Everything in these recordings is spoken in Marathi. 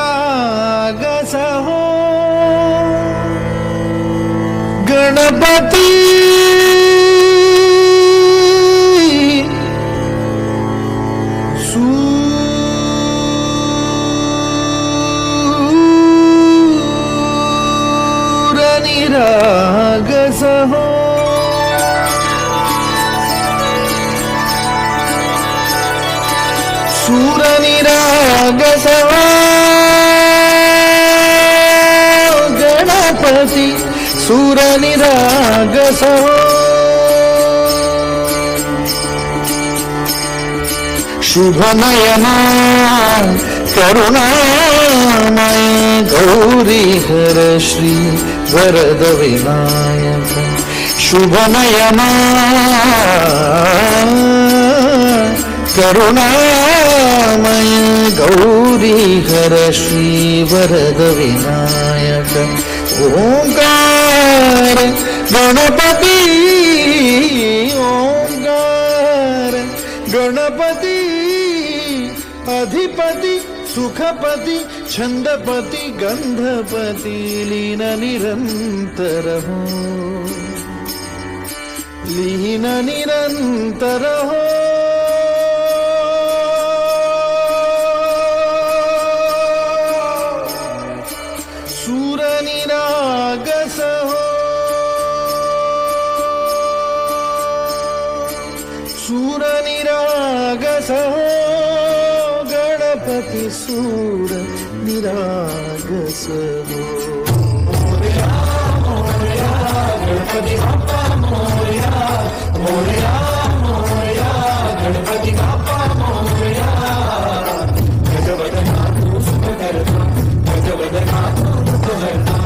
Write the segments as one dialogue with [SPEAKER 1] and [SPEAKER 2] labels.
[SPEAKER 1] निरागस हो गणपती सूर निरागस हो सूर निरागस हो गणपती सूर निरागस हो शुभ नयना करुणामय गौरी हर श्री वरद विनायक शुभ नयना करुणामय गौरी हर श्री वरद विनायक ओंकार गणपती ओंकार गणपती अधिपती सुखपती छंदपती गंधपती लीन निरंतर हो लीन निरंतर हो सूर निरागस हो सूर निरागस हो गणपती सूर निरागस हो मोरया मोरया गणपती बाप्पा मोरया मोरया मोरया गणपती बाप्पा मोरया गजवदना तू सुख करता गजवदना तू दुःख हरता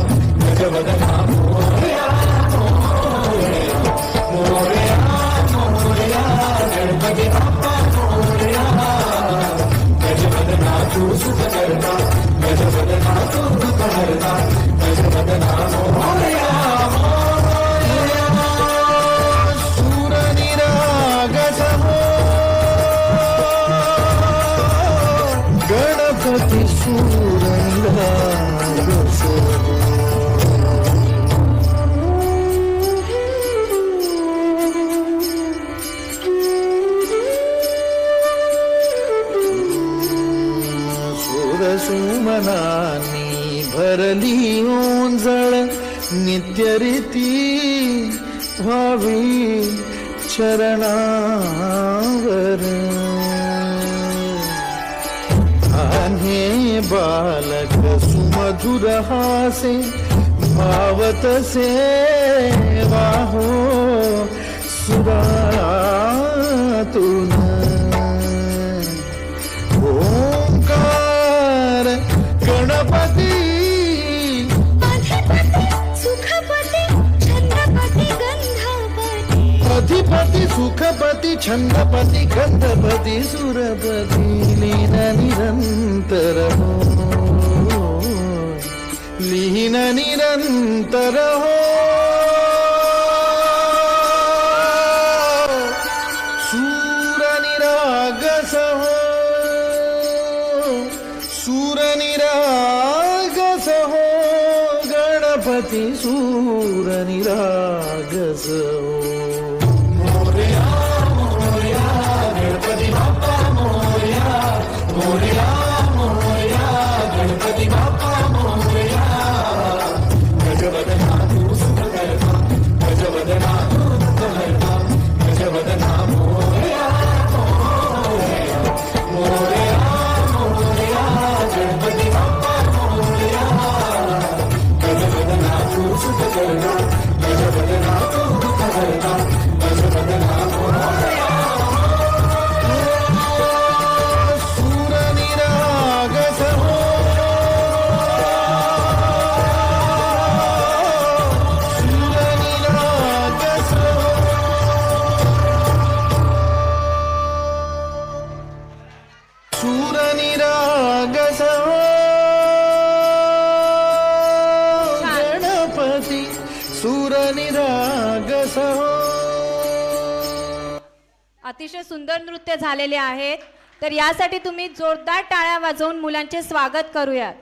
[SPEAKER 1] गजवदना मोरया मोरया मोरया मोरया गणपती बाप्पा मोरया गजवदना तू सुख करता गजवदना तू दुःख हरता गजवदना मोरया मोरया सूर निरागस हो गणपती सूर निरागस हो सुमनानी भरली ओंजळ नित्यरीती व्हावी चरणावर आन्हे बालक सुमधुर हासे भावत सेवा हो सुरातून ओंकार गणपती अधिपती सुखपती छंदपती गंधपती सुरपती लीन निरंतर हो लीन निरंतर हो सूर निरागस हो सूर निरागस हो गणपती सूर निरागस हो मोरया मोरया गणपती बाप्पा मोरया मोरया मोरया गणपती बाप्पा मोरया गजवदना तू सुख करता गजवदना तू
[SPEAKER 2] अतिशय सुंदर नृत्य झालेले आहेत. तर यासाठी तुम्ही जोरदार टाळ्या वाजवून मुलांचे स्वागत करूयात.